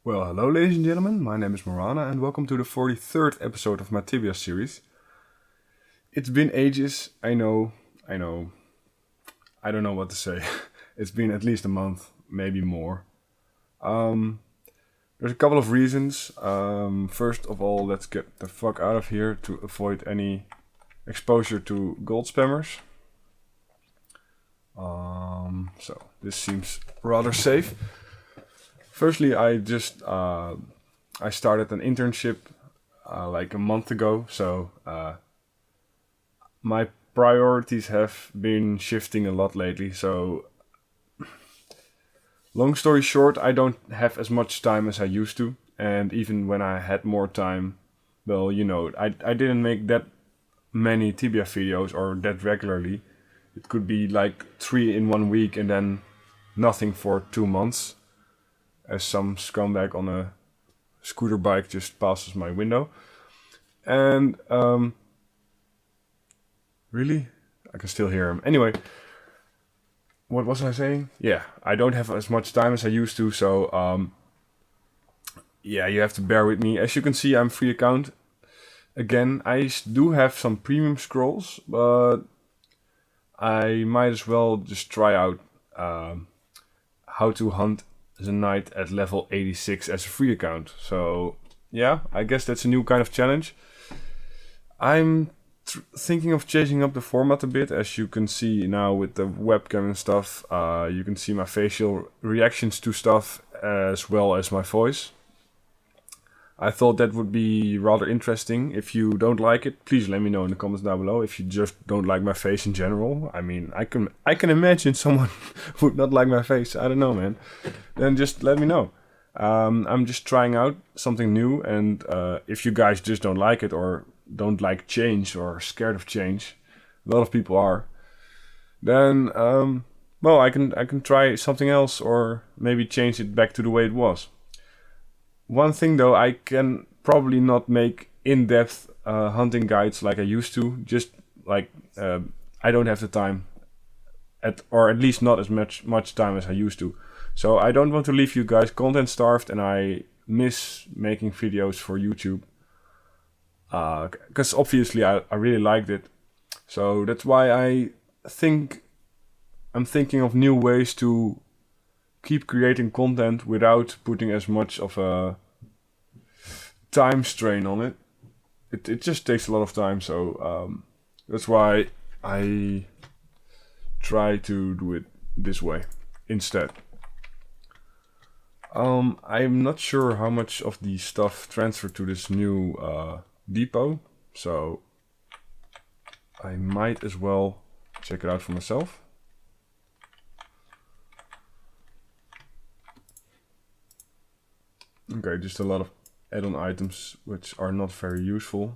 Well, hello ladies and gentlemen, my name is Moranah and welcome to the 43rd episode of my Tibia series. It's been ages, I know, I don't know what to say. It's been at least a month, maybe more. There's a couple of reasons. First of all, let's get the fuck out of here to avoid any exposure to gold spammers. So this seems rather safe. Firstly, I started an internship like a month ago, so my priorities have been shifting a lot lately. So, long story short, I don't have as much time as I used to, and even when I had more time, well, you know, I didn't make that many Tibia videos or that regularly. It could be like 3 in 1 week and then nothing for 2 months. As some scumbag on a scooter bike just passes my window. And, really? I can still hear him. Anyway, what was I saying? Yeah, I don't have as much time as I used to, so, yeah, you have to bear with me. As you can see, I'm free account. Again, I do have some premium scrolls, but I might as well just try out how to hunt as a knight at level 86 as a free account. So yeah, I guess that's a new kind of challenge. I'm thinking of changing up the format a bit. As you can see now with the webcam and stuff, you can see my facial reactions to stuff as well as my voice. I thought that would be rather interesting. If you don't like it, please let me know in the comments down below. If you just don't like my face in general, I mean, I can imagine someone would not like my face. I don't know, man. Then just let me know. I'm just trying out something new, and if you guys just don't like it or don't like change or are scared of change, a lot of people are, then well, I can try something else or maybe change it back to the way it was. One thing though, I can probably not make in-depth hunting guides like I used to. Just like I don't have the time, or at least not as much time as I used to. So I don't want to leave you guys content starved, and I miss making videos for YouTube. Because obviously I really liked it. So that's why I'm thinking of new ways to keep creating content without putting as much of a time strain on it. It just takes a lot of time, so that's why I try to do it this way instead. I'm not sure how much of the stuff transferred to this new depot, so I might as well check it out for myself. Okay, just a lot of add-on items which are not very useful.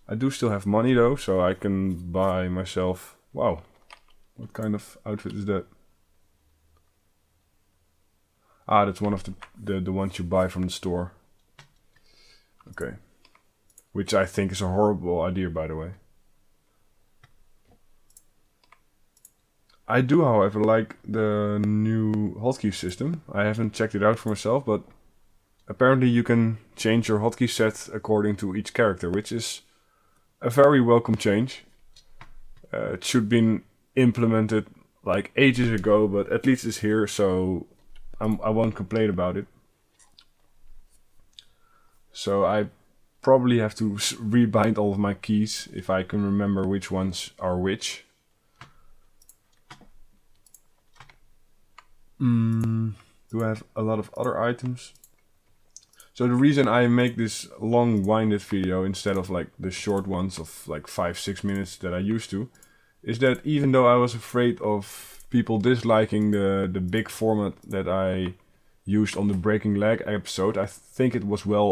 I do still have money though, so I can buy myself... Wow, what kind of outfit is that? Ah, that's one of the ones you buy from the store. Okay. Which I think is a horrible idea, by the way. I do, however, like the new hotkey system. I haven't checked it out for myself, but apparently you can change your hotkey set according to each character, which is a very welcome change. It should have been implemented like ages ago, but at least it's here, so I won't complain about it. So I probably have to rebind all of my keys if I can remember which ones are which. Do I have a lot of other items? So the reason I make this long-winded video instead of like the short ones of like 5-6 minutes that I used to, is that even though I was afraid of people disliking the big format that I used on the Breaking Leg episode, I think it was well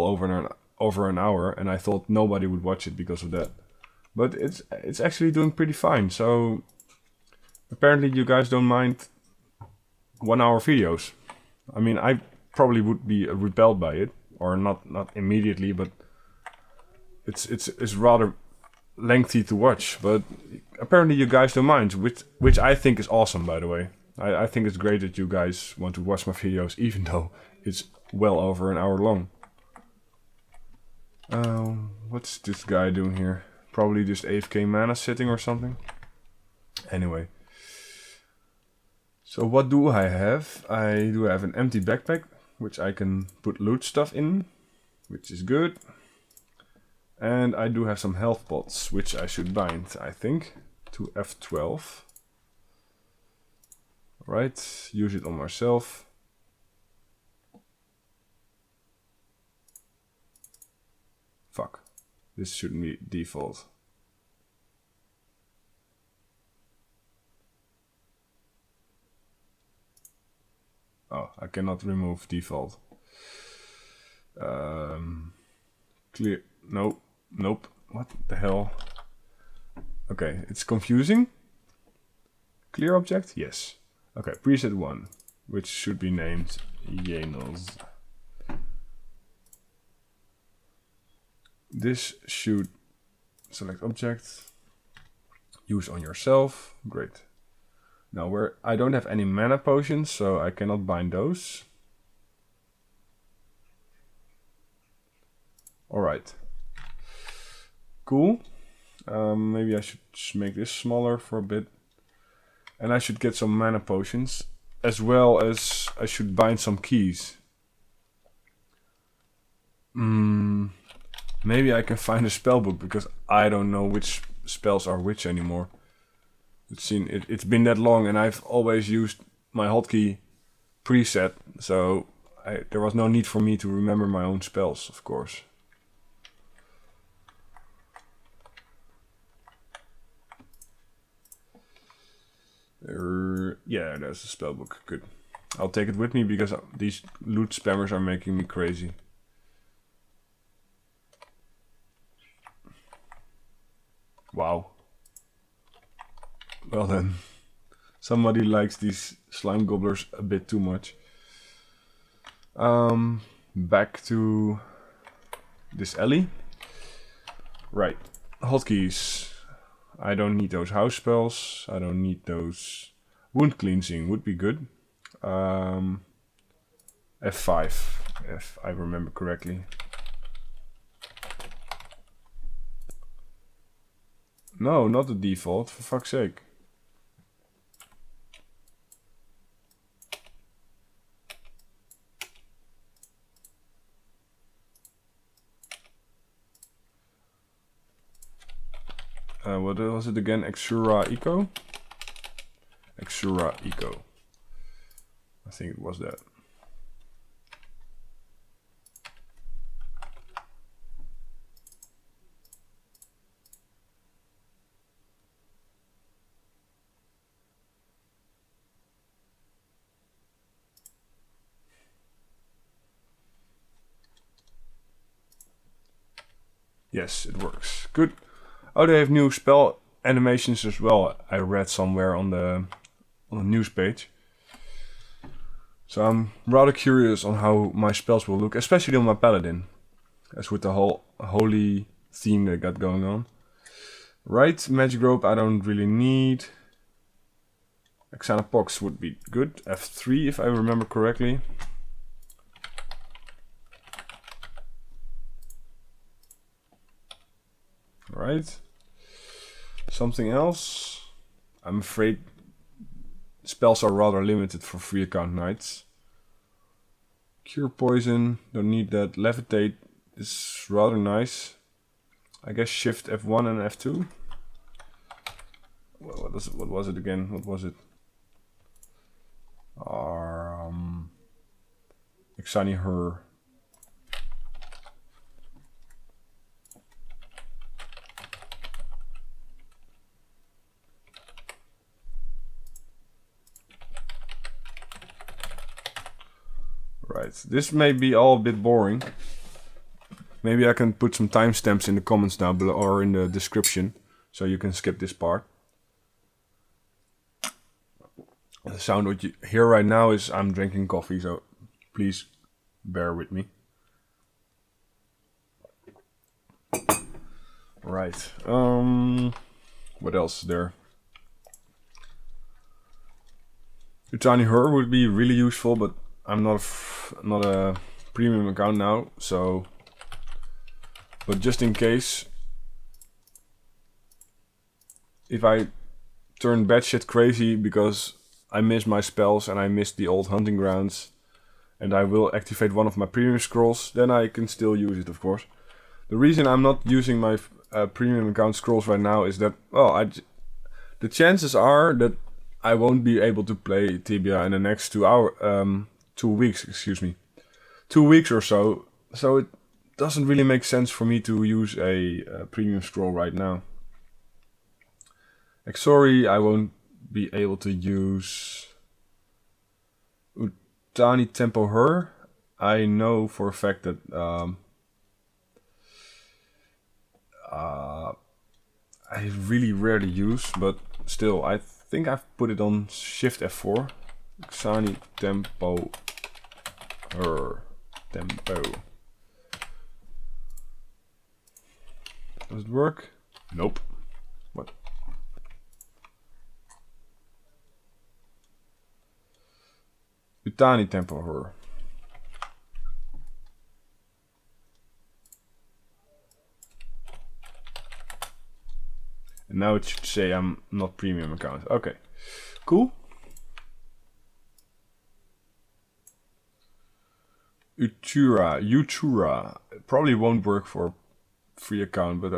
over an hour, and I thought nobody would watch it because of that. But it's actually doing pretty fine. So apparently you guys don't mind 1 hour videos. I mean, I probably would be repelled by it. Or not immediately, but it's rather lengthy to watch. But apparently you guys don't mind, which I think is awesome, by the way. I think it's great that you guys want to watch my videos, even though it's well over an hour long. What's this guy doing here? Probably just AFK mana sitting or something. Anyway. So what do I have? I do have an empty backpack, which I can put loot stuff in, which is good. And I do have some health pots, which I should bind, I think, to F12. Right, use it on myself. Fuck, this shouldn't be default. Oh, I cannot remove default. Clear, no, nope, what the hell? Okay, it's confusing. Clear object, yes. Okay, preset 1, which should be named Janels. This should select object, use on yourself, great. Now where I don't have any mana potions, so I cannot bind those. Alright. Cool. Maybe I should make this smaller for a bit. And I should get some mana potions, as well as I should bind some keys. Maybe I can find a spell book, because I don't know which spells are which anymore. It's been that long, and I've always used my hotkey preset, so there was no need for me to remember my own spells, of course. Yeah, there's a spellbook. Good. I'll take it with me because these loot spammers are making me crazy. Wow. Well then, somebody likes these slime gobblers a bit too much. Back to this alley. Right. Hotkeys. I don't need those house spells. I don't need those. Wound cleansing would be good. F5, if I remember correctly. No, not the default, for fuck's sake. What was it again? Exura Eco? Exura Eco. I think it was that. Yes, it works. Good. Oh, they have new spell animations as well. I read somewhere on the news page. So I'm rather curious on how my spells will look, especially on my paladin, as with the whole holy theme they got going on. Right, magic rope I don't really need. Xanapox would be good. F3 if I remember correctly. Right. Something else. I'm afraid spells are rather limited for free account nights. Cure poison, don't need that. Levitate is rather nice. I guess shift F1 and F2. Well, what was it again? What was it? Exani her. Right, this may be all a bit boring. Maybe I can put some timestamps in the comments down below or in the description, so you can skip this part. The sound what you hear right now is I'm drinking coffee, so please bear with me. Right, what else is there? The tiny her would be really useful, but I'm not a premium account now, so. But just in case, if I turn batshit crazy because I miss my spells and I miss the old hunting grounds, and I will activate one of my premium scrolls, then I can still use it, of course. The reason I'm not using my premium account scrolls right now is that, well, the chances are that I won't be able to play Tibia in the next 2 weeks, excuse me. 2 weeks or so. So it doesn't really make sense for me to use a premium scroll right now. Sorry, I won't be able to use Utani Tempo Her. I know for a fact that I really rarely use, but still, I think I've put it on Shift F4. Xani Tempo Her. Tempo. Does it work? Nope. What? Utani Tempo Her. And now it should say I'm not premium account. Okay, cool. Utura. It probably won't work for free account, but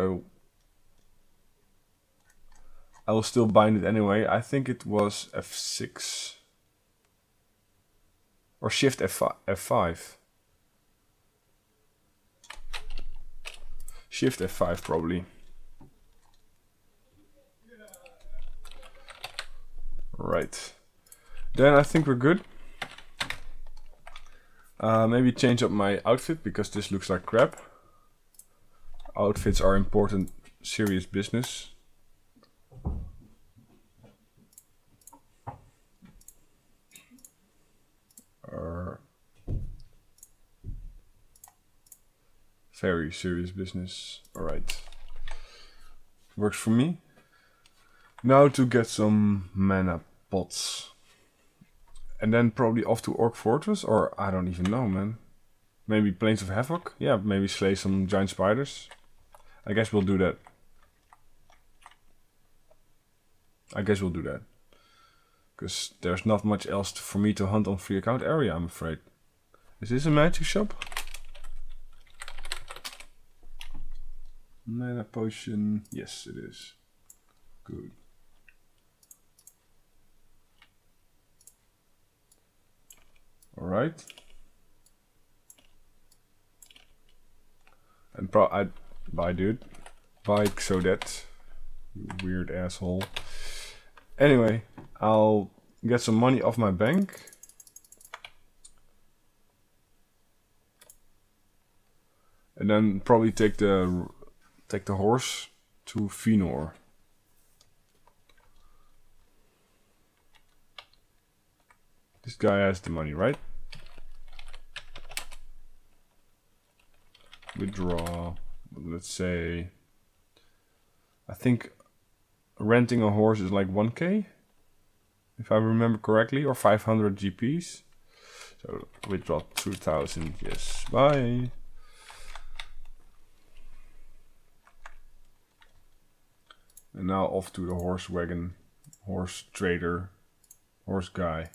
I will still bind it anyway. I think it was F6 or Shift F5. Shift F5 probably. Right. Then I think we're good. Maybe change up my outfit because this looks like crap. Outfits are important, serious business. Very serious business. Alright. Works for me. Now to get some mana pots. And then probably off to Orc Fortress, or I don't even know, man. Maybe Plains of Havoc? Yeah, maybe slay some giant spiders. I guess we'll do that. Because there's not much else for me to hunt on free account area, I'm afraid. Is this a magic shop? Mana potion. Yes, it is. Good. Alright. And bye, dude. Bye, Xodet. You weird asshole. Anyway, I'll get some money off my bank. And then probably take the horse to Finor. This guy has the money, right? Withdraw. Let's say, I think renting a horse is like 1k, if I remember correctly, or 500 GPs. So withdraw 2000. Yes, bye. And now off to the horse wagon, horse trader, horse guy.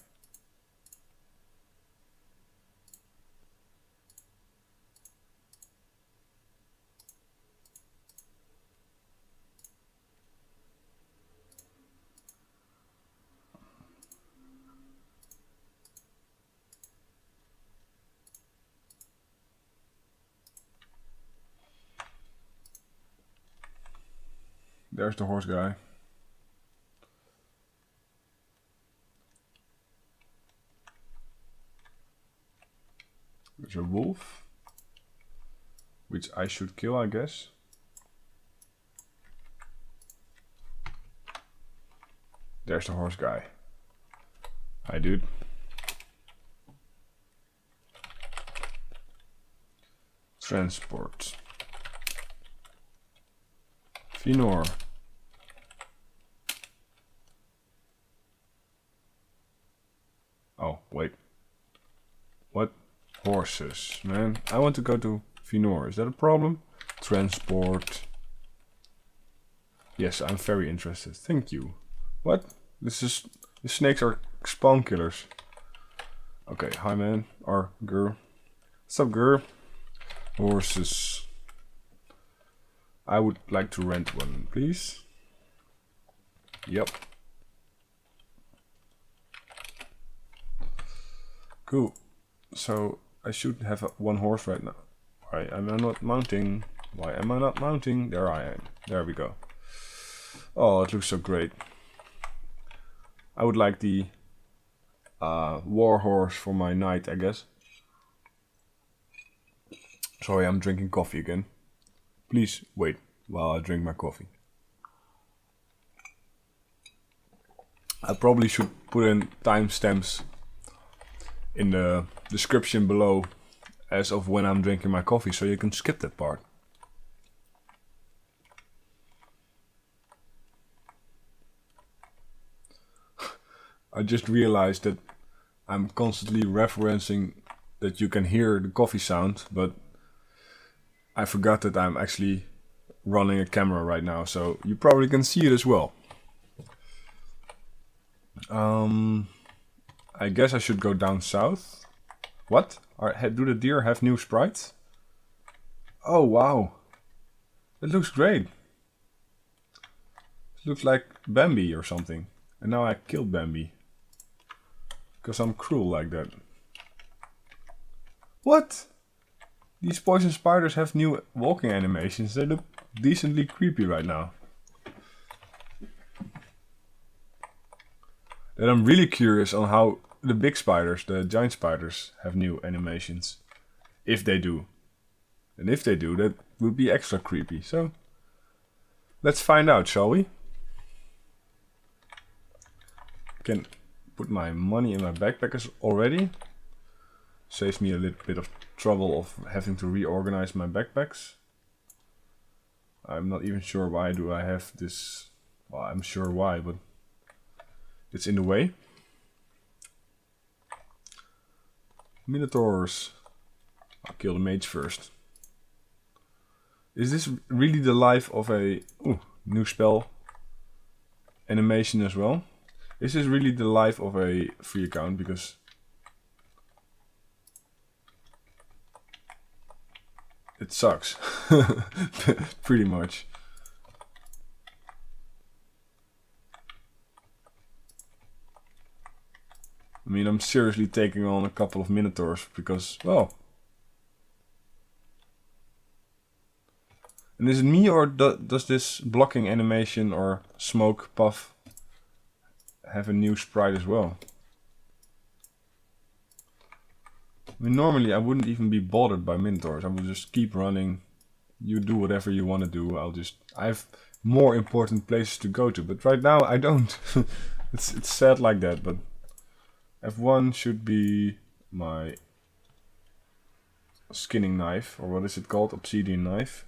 There's the horse guy. There's a wolf, which I should kill, I guess. There's the horse guy. Hi, dude. Transport. Finor. Oh, wait. horses, man. I want to go to Vinor. Is that a problem? Transport. Yes, I'm very interested. Thank you. What? The snakes are spawn killers. Okay, hi man. Or girl. What's up, girl? Horses. I would like to rent one, please. Yep. Cool. So I should have one horse right now. Why am I not mounting? Why am I not mounting? There I am. There we go. Oh, it looks so great. I would like the war horse for my knight, I guess. Sorry, I'm drinking coffee again. Please wait while I drink my coffee. I probably should put in timestamps in the description below as of when I'm drinking my coffee, so you can skip that part. I just realized that I'm constantly referencing that you can hear the coffee sound, but I forgot that I'm actually running a camera right now, so you probably can see it as well. I guess I should go down south. What? Do the deer have new sprites? Oh wow. It looks great. It looks like Bambi or something. And now I killed Bambi. Because I'm cruel like that. What? These poison spiders have new walking animations. They look decently creepy right now. And I'm really curious on how the big spiders, the giant spiders, have new animations. If they do. And if they do, that would be extra creepy. So, let's find out, shall we? Can put my money in my backpack already. Saves me a little bit of trouble of having to reorganize my backpacks. I'm not even sure why do I have this. Well, I'm sure why, but it's in the way. Minotaurs. I'll kill the mage first. Is this really the life of a new spell animation as well? Is this really the life of a free account? Because it sucks. Pretty much. I mean, I'm seriously taking on a couple of minotaurs because, well. And is it me, or does this blocking animation or smoke puff have a new sprite as well? I mean, normally I wouldn't even be bothered by minotaurs. I would just keep running. You do whatever you want to do. I have more important places to go to, but right now I don't. It's sad like that, but F1 should be my skinning knife, or what is it called? Obsidian knife.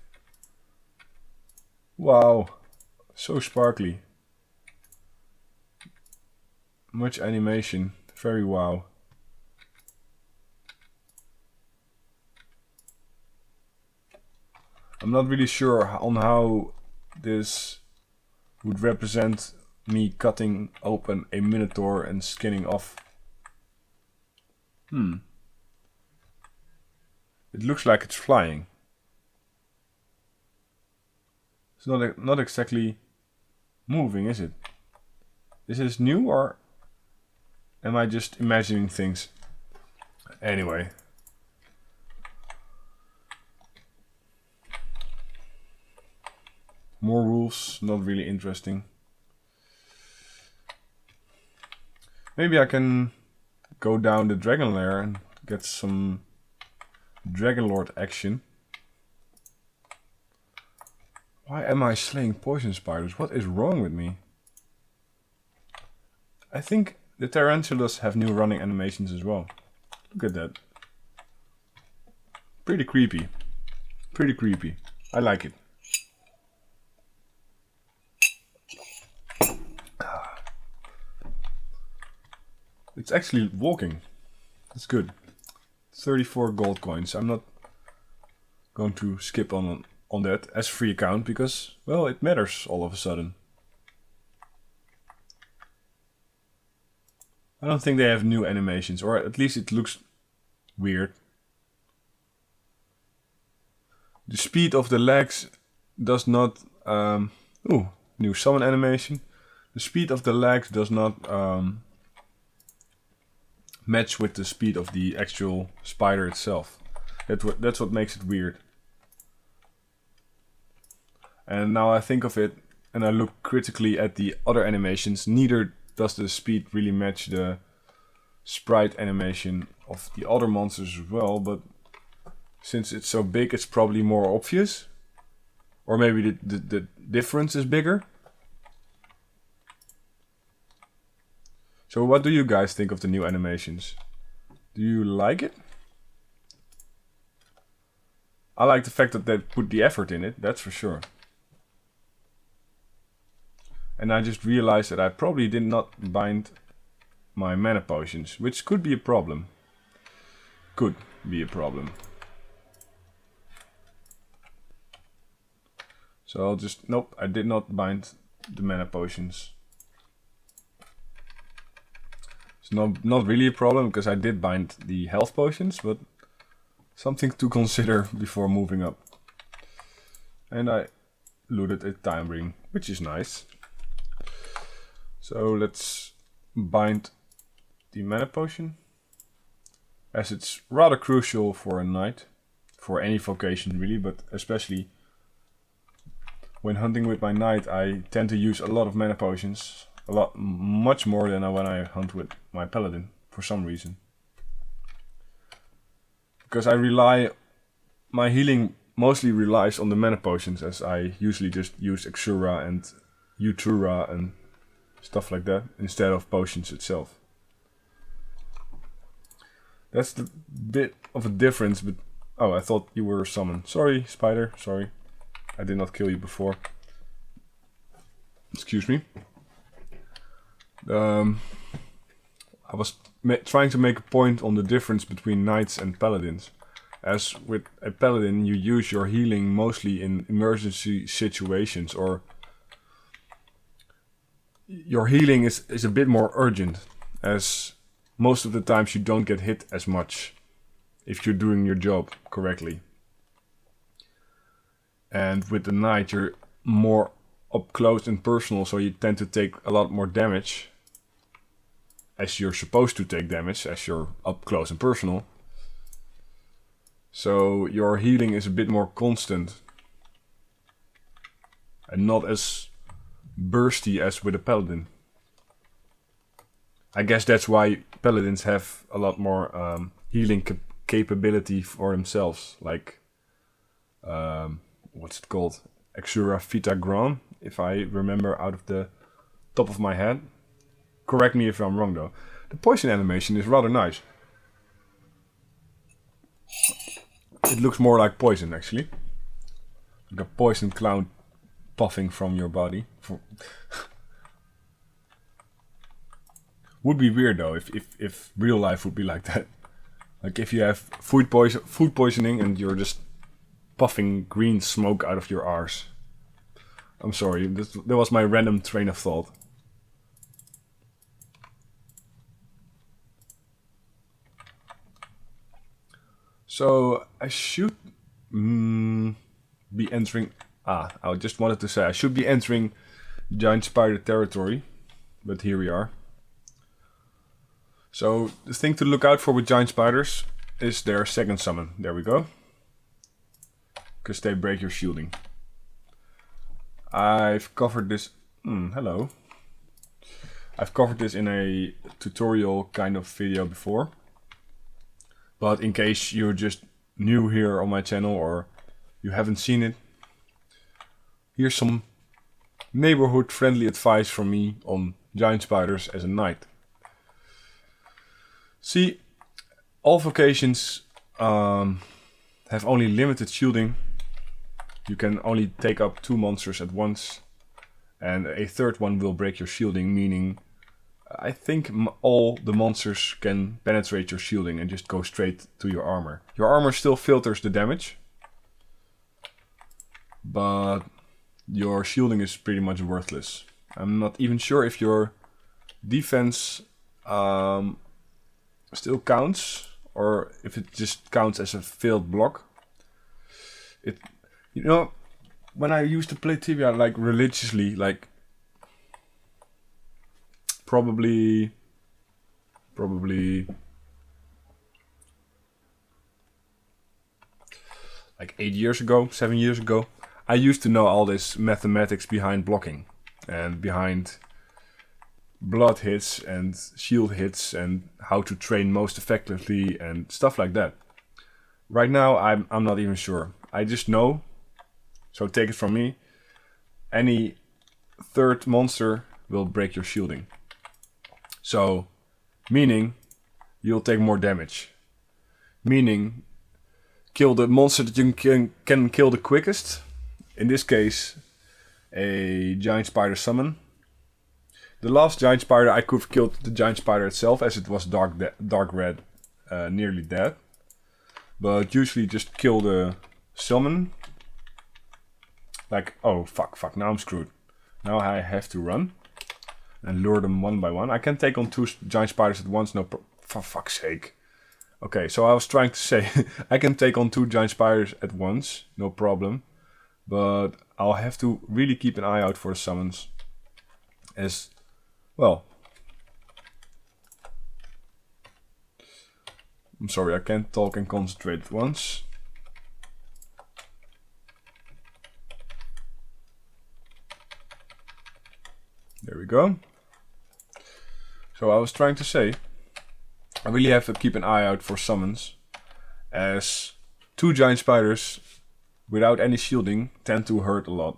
Wow, so sparkly. Much animation, very wow. I'm not really sure on how this would represent me cutting open a minotaur and skinning off. It looks like it's flying. It's not exactly moving, is it? Is this new, or am I just imagining things? Anyway. More rules, not really interesting. Maybe I can go down the dragon lair and get some dragon lord action. Why am I slaying poison spiders? What is wrong with me? I think the tarantulas have new running animations as well. Look at that. Pretty creepy. Pretty creepy. I like it. It's actually walking. That's good. 34 gold coins. I'm not going to skip on that as free account because, well, it matters all of a sudden. I don't think they have new animations, or at least it looks weird. The speed of the legs does not... new summon animation. The speed of the legs does not match with the speed of the actual spider itself. That's what makes it weird. And now I think of it and I look critically at the other animations, neither does the speed really match the sprite animation of the other monsters as well, but since it's so big it's probably more obvious. Or maybe the difference is bigger. So what do you guys think of the new animations? Do you like it? I like the fact that they put the effort in it, that's for sure. And I just realized that I probably did not bind my mana potions, which could be a problem. Could be a problem. So I'll just, nope, I did not bind the mana potions. It's not really a problem because I did bind the health potions, but something to consider before moving up. And I looted a time ring, which is nice. So let's bind the mana potion, as it's rather crucial for a knight, for any vocation really, but especially when hunting with my knight I tend to use a lot of mana potions. Much more than when I hunt with my paladin, for some reason. Because my healing mostly relies on the mana potions, as I usually just use Exura and Utura and stuff like that, instead of potions itself. That's the bit of a difference, but... Oh, I thought you were summoned. Sorry, spider, sorry. I did not kill you before. Excuse me. I was trying to make a point on the difference between knights and paladins. As with a paladin you use your healing mostly in emergency situations, or your healing is a bit more urgent, as most of the times you don't get hit as much if you're doing your job correctly. And with the knight you're more up close and personal, so you tend to take a lot more damage, as you're supposed to take damage, as you're up close and personal. So your healing is a bit more constant and not as bursty as with a paladin. I guess that's why paladins have a lot more healing capability for themselves, like what's it called? Exura Vita Gran, if I remember out of the top of my head. Correct me if I'm wrong though. The poison animation is rather nice. It looks more like poison actually. Like a poison cloud puffing from your body. Would be weird though if real life would be like that. Like if you have food poisoning and you're just puffing green smoke out of your arse. I'm sorry, that was my random train of thought. So I should be entering... I just wanted to say I should be entering giant spider territory, but here we are. So the thing to look out for with giant spiders is their second summon. There we go. Because they break your shielding. I've covered this... hello. I've covered this in a tutorial kind of video before. But in case you're just new here on my channel or you haven't seen it, here's some neighborhood friendly advice from me on giant spiders as a knight. See, all vocations have only limited shielding. You can only take up 2 monsters at once, and a third one will break your shielding, meaning I think all the monsters can penetrate your shielding and just go straight to your armor. Your armor still filters the damage, but your shielding is pretty much worthless. I'm not even sure if your defense still counts or if it just counts as a failed block. You know, when I used to play Tibia like religiously, like probably like 8 years ago, 7 years ago, I used to know all this mathematics behind blocking and behind blood hits and shield hits and how to train most effectively and stuff like that. Right now I'm not even sure. I just know, so take it from me, any third monster will break your shielding. So, meaning you'll take more damage. Meaning, kill the monster that you can kill the quickest. In this case, a giant spider summon. The last giant spider, I could have killed the giant spider itself as it was dark red, nearly dead. But usually just kill the summon. Like, oh fuck, now I'm screwed. Now I have to run and lure them one by one. I can take on 2 giant spiders at once, for fuck's sake. Okay, so I was trying to say, I can take on 2 giant spiders at once, no problem. But I'll have to really keep an eye out for the summons. As, well, I'm sorry, I can't talk and concentrate at once. There we go. So I was trying to say, I really have to keep an eye out for summons, as 2 giant spiders without any shielding tend to hurt a lot.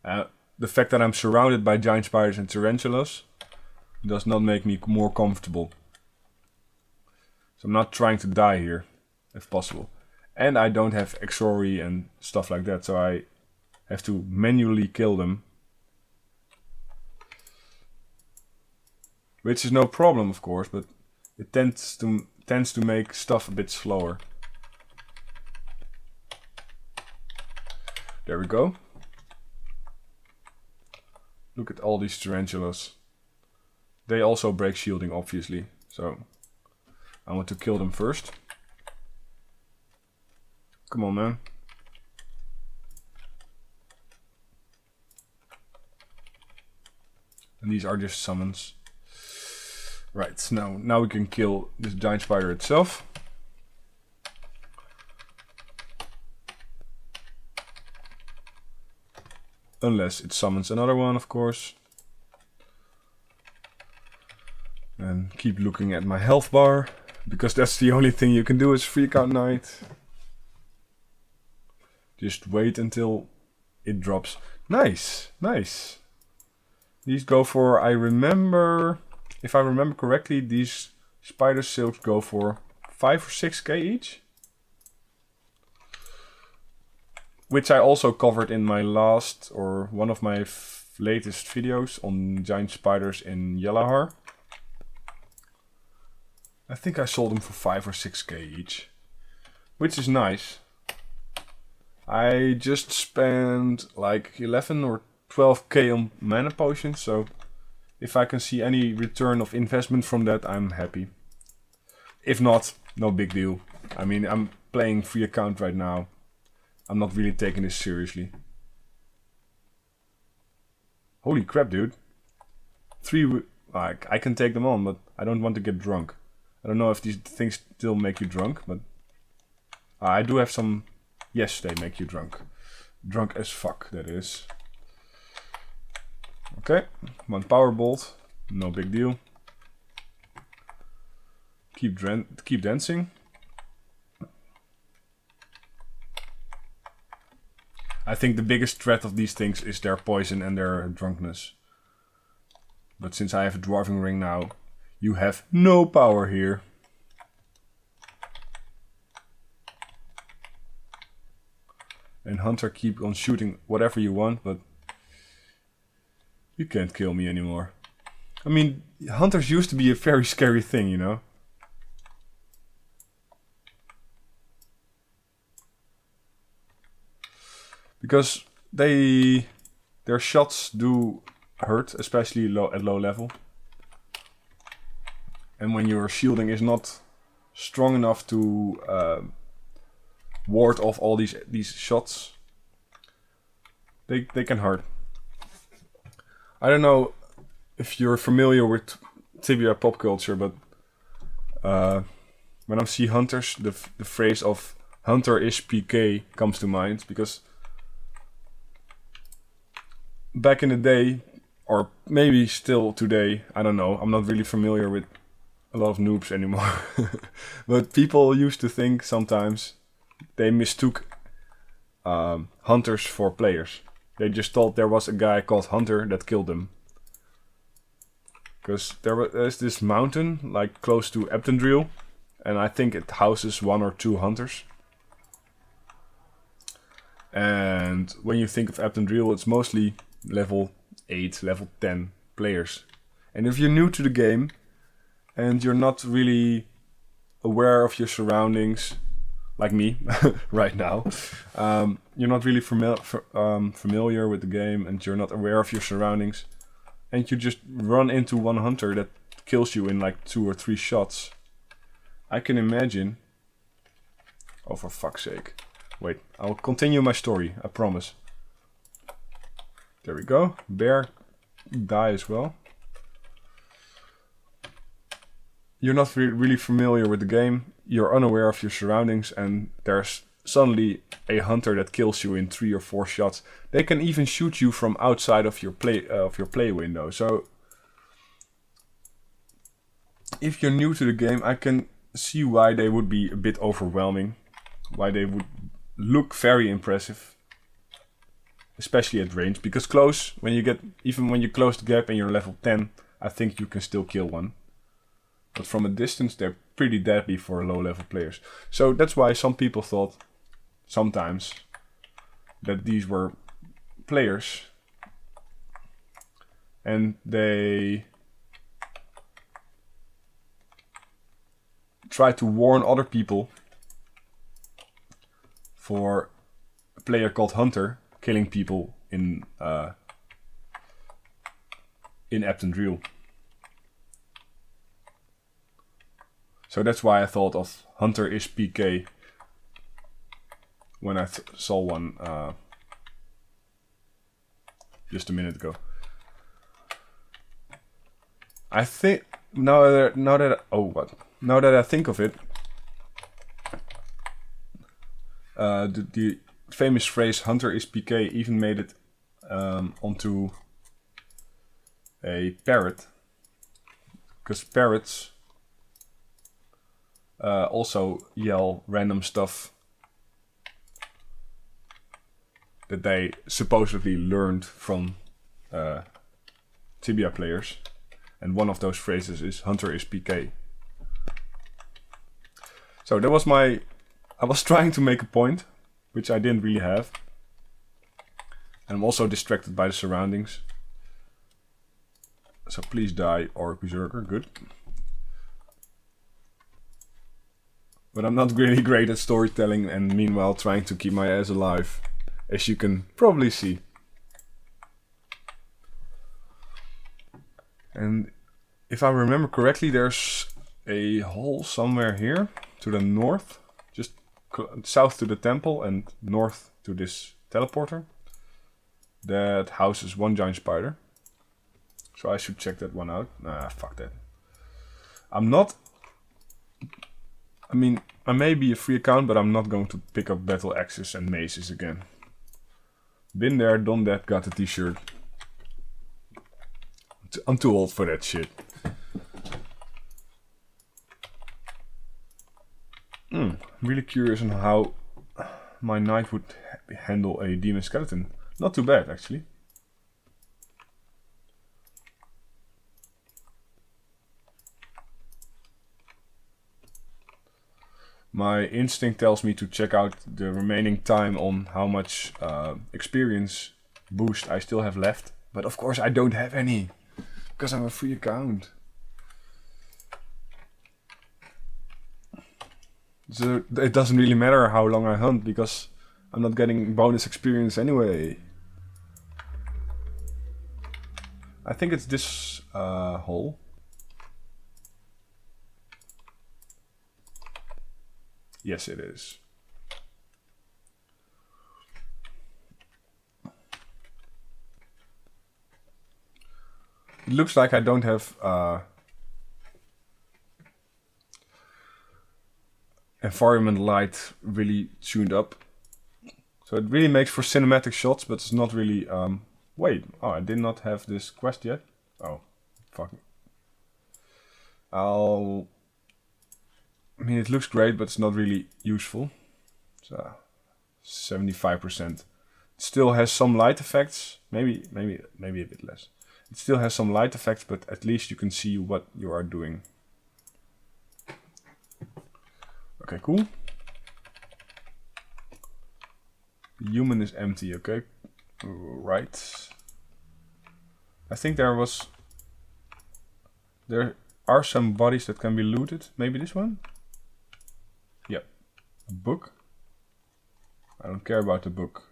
The fact that I'm surrounded by giant spiders and tarantulas does not make me more comfortable. So I'm not trying to die here, if possible. And I don't have Exori and stuff like that, so I have to manually kill them. Which is no problem, of course, but it tends to make stuff a bit slower. There we go. Look at all these tarantulas. They also break shielding, obviously, so I want to kill them first. Come on, man. And these are just summons. Right, now we can kill this giant spider itself. Unless it summons another one, of course. And keep looking at my health bar, because that's the only thing you can do is free count night. Just wait until it drops. Nice, nice. These go for, if I remember correctly, these spider silks go for 5 or 6k each. Which I also covered in my last, or one of my latest videos on giant spiders in Yellahar. I think I sold them for 5 or 6k each. Which is nice. I just spent like 11 or 12k on mana potions, so if I can see any return of investment from that, I'm happy. If not, no big deal. I mean, I'm playing free account right now. I'm not really taking this seriously. Holy crap, dude. I can take them on, but I don't want to get drunk. I don't know if these things still make you drunk, but I do have some. Yes, they make you drunk. Drunk as fuck, that is. Okay, 1 power bolt, no big deal. Keep dancing. I think the biggest threat of these things is their poison and their drunkenness. But since I have a dwarven ring now, you have no power here. And Hunter, keep on shooting whatever you want, but You can't kill me anymore. I mean, hunters used to be a very scary thing, you know? Because their shots do hurt, especially at low level. And when your shielding is not strong enough to ward off all these shots, they can hurt. I don't know if you're familiar with Tibia pop culture, but when I see hunters, the phrase of "hunter is PK" comes to mind, because back in the day, or maybe still today, I don't know, I'm not really familiar with a lot of noobs anymore, but people used to think sometimes they mistook hunters for players. They just thought there was a guy called Hunter that killed them. Because there's this mountain, like close to Eptendriel, and I think it houses 1 or 2 hunters. And when you think of Eptendriel, it's mostly level 8, level 10 players. And if you're new to the game, and you're not really aware of your surroundings, like me right now, you're not really familiar with the game, and you're not aware of your surroundings, and you just run into one hunter that kills you in like 2 or 3 shots, I can imagine... Oh, for fuck's sake. Wait, I'll continue my story, I promise. There we go. Bear die as well. You're not really familiar with the game, you're unaware of your surroundings, and there's suddenly a hunter that kills you in 3 or 4 shots. They can even shoot you from outside of your play window. So if you're new to the game, I can see why they would be a bit overwhelming, why they would look very impressive, especially at range, because close, even when you close the gap and you're level 10, I think you can still kill one. But from a distance, they're pretty deadly for low-level players. So that's why some people thought, sometimes, that these were players. And they tried to warn other people for a player called Hunter killing people in Eptendriel. So that's why I thought of Hunter is PK when I saw one just a minute ago. I think now that I think of it, the famous phrase "Hunter is PK" even made it onto a parrot, because parrots also yell random stuff that they supposedly learned from Tibia players, and one of those phrases is "Hunter is PK." So that was I was trying to make a point, which I didn't really have, and I'm also distracted by the surroundings. So please die, Orc Berserker, good. But I'm not really great at storytelling, and meanwhile trying to keep my ass alive, as you can probably see. And if I remember correctly, there's a hole somewhere here to the north, just south to the temple and north to this teleporter, that houses one giant spider. So I should check that one out. Nah, fuck that. I may be a free account, but I'm not going to pick up battle axes and maces again. Been there, done that, got a t-shirt. I'm too old for that shit. I'm really curious on how my knight would handle a demon skeleton. Not too bad, actually. My instinct tells me to check out the remaining time on how much experience boost I still have left. But of course I don't have any, because I'm a free account. So it doesn't really matter how long I hunt, because I'm not getting bonus experience anyway. I think it's this hole. Yes, it is. It looks like I don't have environment light really tuned up. So it really makes for cinematic shots, but it's not really... wait, oh, I did not have this quest yet. Oh, fuck. I mean, it looks great, but it's not really useful. So, 75%. It still has some light effects. Maybe a bit less. It still has some light effects, but at least you can see what you are doing. Okay, cool. The human is empty, okay. Right. I think there are some bodies that can be looted. Maybe this one? Yep. A book. I don't care about the book.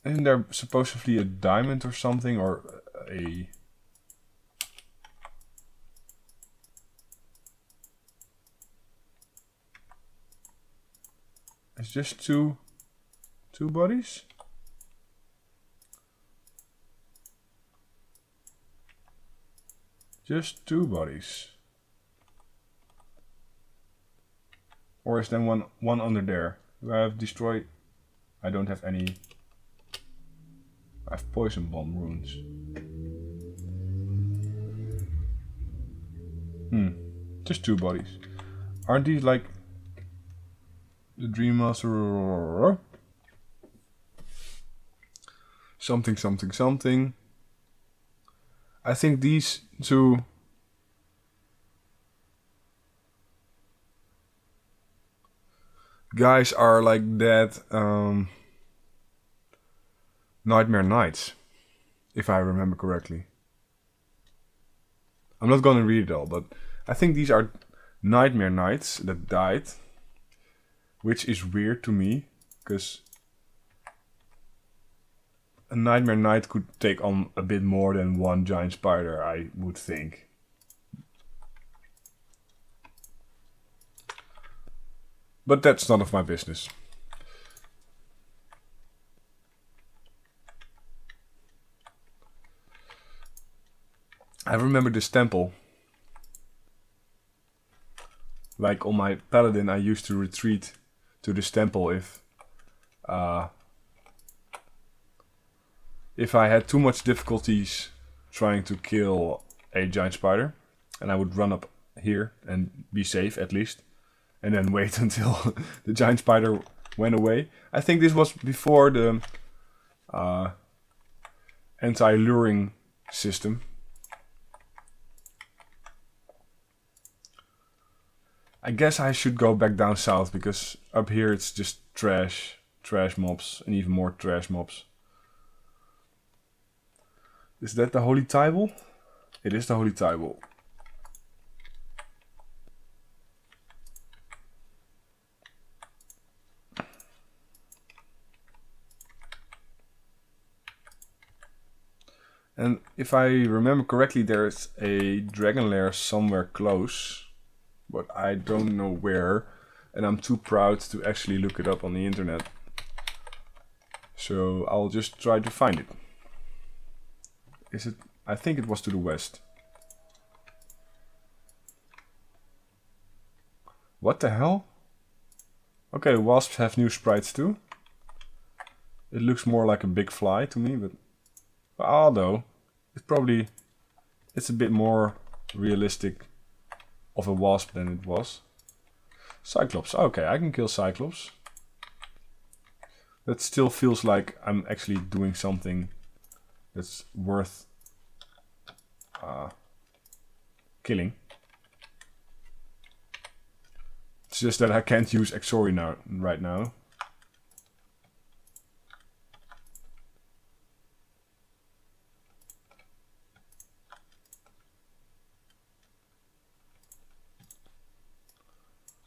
Isn't there supposedly a diamond or something, or a... It's just two bodies? Just two bodies. Or is there one under there? Do I have destroyed? I don't have any. I have poison bomb runes. Just two bodies. Aren't these like the Dream Master? Something. I think these two guys are like that Nightmare Knights, if I remember correctly. I'm not gonna read it all, but I think these are Nightmare Knights that died, which is weird to me, because a Nightmare Knight could take on a bit more than one giant spider, I would think. But that's none of my business. I remember this temple. Like on my paladin, I used to retreat to this temple if I had too much difficulties trying to kill a giant spider, and I would run up here and be safe at least, and then wait until the giant spider went away. I think this was before the anti-luring system. I guess I should go back down south, because up here it's just trash mobs, and even more trash mobs. Is that the Holy Table? It is the Holy Table. And if I remember correctly, there's a dragon lair somewhere close, but I don't know where, and I'm too proud to actually look it up on the internet. So I'll just try to find it. Is it? I think it was to the west. What the hell? Okay, wasps have new sprites too. It looks more like a big fly to me, but although it's a bit more realistic of a wasp than it was. Cyclops. Okay, I can kill Cyclops. That still feels like I'm actually doing something that's worth killing. It's just that I can't use Exori right now.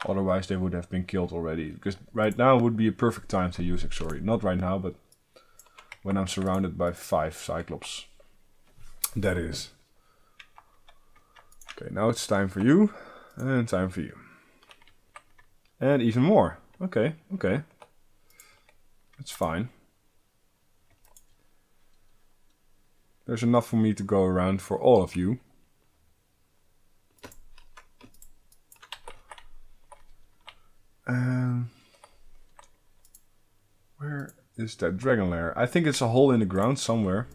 Otherwise they would have been killed already. Because right now would be a perfect time to use Exori. Not right now, but when I'm surrounded by 5 Cyclops. That is. Okay, now it's time for you. And time for you. And even more. Okay, okay. That's fine. There's enough for me to go around for all of you. Where is that dragon lair? I think it's a hole in the ground somewhere.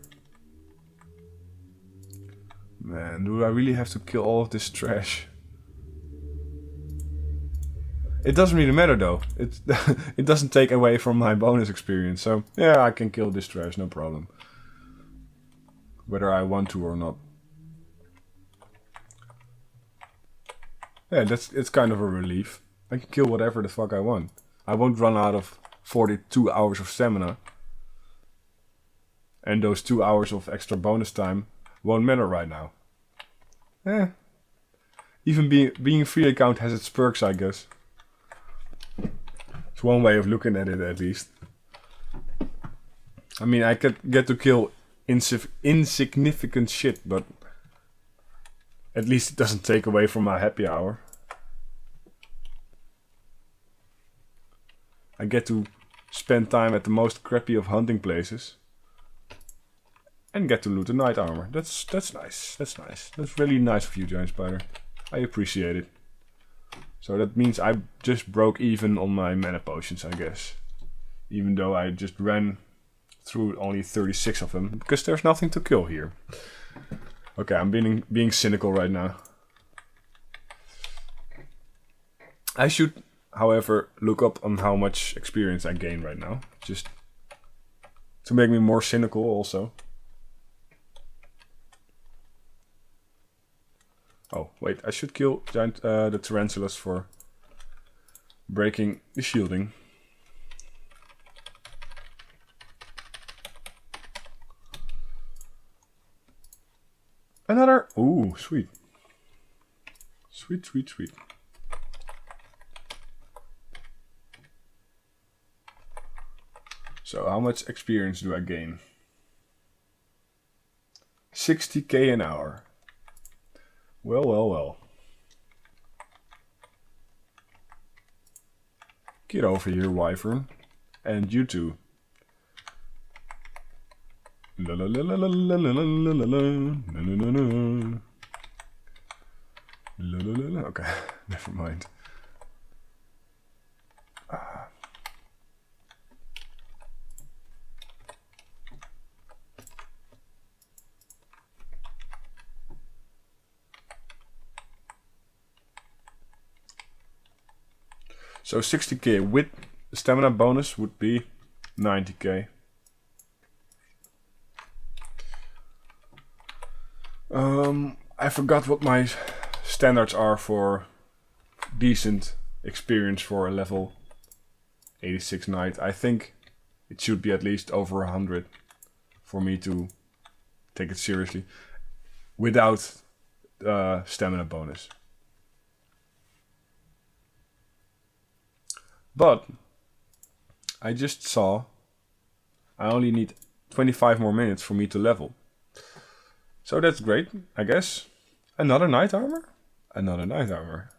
Man, do I really have to kill all of this trash? It doesn't really matter though. It doesn't take away from my bonus experience. So yeah, I can kill this trash, no problem. Whether I want to or not. Yeah, it's kind of a relief. I can kill whatever the fuck I want. I won't run out of 42 hours of stamina. And those 2 hours of extra bonus time won't matter right now. Even being a free account has its perks, I guess. It's one way of looking at it, at least. I mean, I could get to kill insignificant shit, but at least it doesn't take away from my happy hour. I get to spend time at the most crappy of hunting places. And get to loot the night armor. That's nice. That's nice. That's really nice of you, Giant Spider. I appreciate it. So that means I just broke even on my mana potions, I guess. Even though I just ran through only 36 of them. Because there's nothing to kill here. Okay, I'm being cynical right now. I should, however, look up on how much experience I gain right now. Just to make me more cynical also. Oh, wait, I should kill the tarantulas for breaking the shielding. Another... Ooh, sweet. Sweet, sweet, sweet. So, how much experience do I gain? 60k an hour. Well, well, well. Get over here, Wyvern. And you too. La la la la la la la la la la la la la. Okay, never mind. So 60k with stamina bonus would be 90k. I forgot what my standards are for decent experience for a level 86 knight. I think it should be at least over 100 for me to take it seriously without stamina bonus. But I just saw I only need 25 more minutes for me to level. So that's great, I guess. Another knight armor? Another knight armor.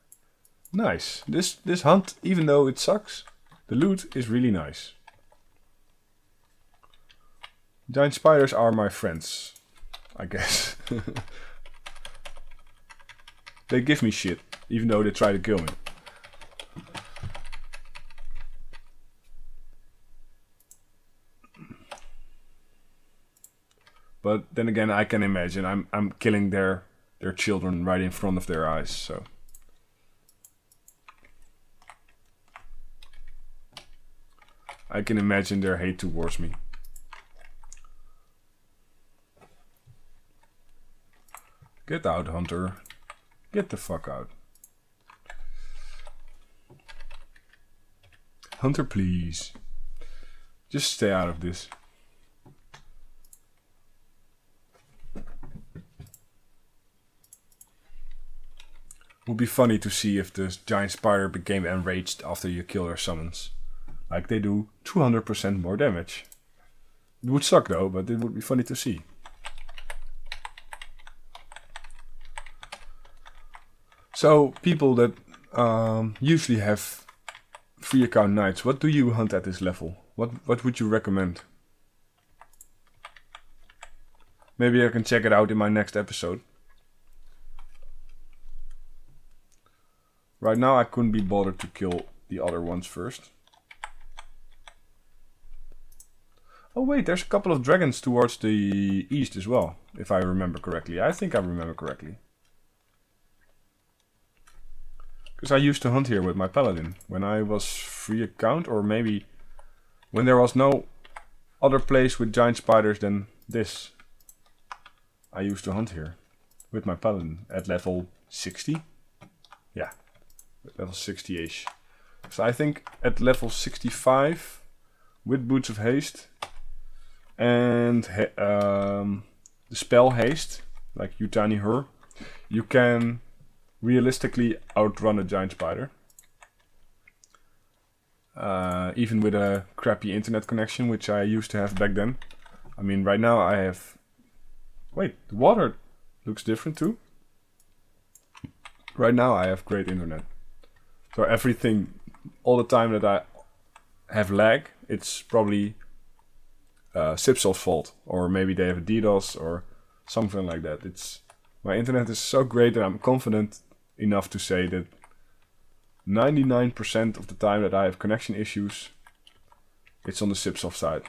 Nice. This hunt, even though it sucks, the loot is really nice. Giant spiders are my friends, I guess. They give me shit, even though they try to kill me. But then again, I can imagine I'm killing their children right in front of their eyes, so. I can imagine their hate towards me. Get out, Hunter. Get the fuck out. Hunter, please. Just stay out of this. Would be funny to see if the giant spider became enraged after you kill their summons. Like they do 200% more damage. It would suck though, but it would be funny to see. So people that usually have free account knights, what do you hunt at this level? What would you recommend? Maybe I can check it out in my next episode. Right now I couldn't be bothered to kill the other ones first. Oh wait, there's a couple of dragons towards the east as well, if I remember correctly. I think I remember correctly. Because I used to hunt here with my paladin when I was free account, or maybe when there was no other place with giant spiders than this. I used to hunt here with my paladin at level 60. Yeah, level 60-ish. So I think at level 65 with Boots of Haste and the spell Haste, like Yutani Her, you can realistically outrun a giant spider. Even with a crappy internet connection, which I used to have back then. I mean, right now I have... Wait, the water looks different too. Right now I have great internet. So everything, all the time that I have lag, it's probably Sipsol's fault. Or maybe they have a DDoS or something like that. My internet is so great that I'm confident enough to say that 99% of the time that I have connection issues, it's on the Sipsoft side.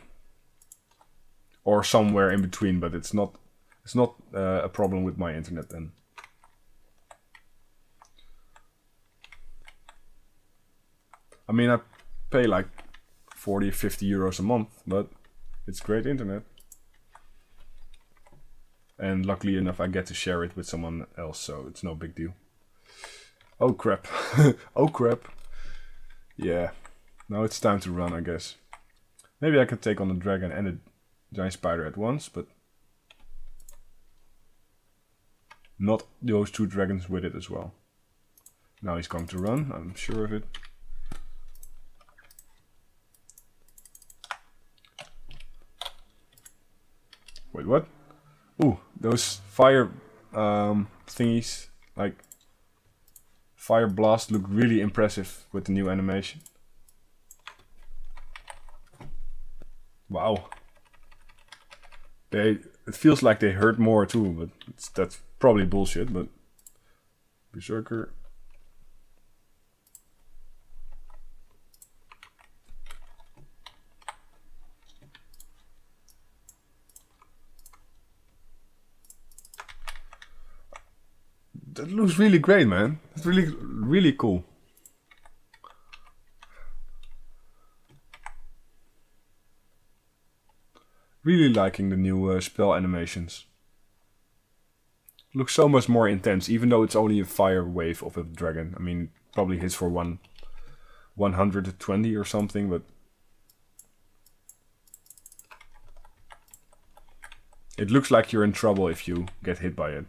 Or somewhere in between, but it's not a problem with my internet then. I mean, I pay like 40, 50 euros a month, but it's great internet. And luckily enough, I get to share it with someone else, so it's no big deal. Oh crap. Oh crap. Yeah. Now it's time to run, I guess. Maybe I can take on a dragon and a giant spider at once, but not those two dragons with it as well. Now he's going to run, I'm sure of it. Wait, what? Ooh, those fire thingies, like fire blast, look really impressive with the new animation. Wow. It feels like they hurt more too, but that's probably bullshit, but Berserker. That looks really great, man. It's really, really cool. Really liking the new spell animations. Looks so much more intense, even though it's only a fire wave of a dragon. I mean, probably hits for 120 or something, but it looks like you're in trouble if you get hit by it.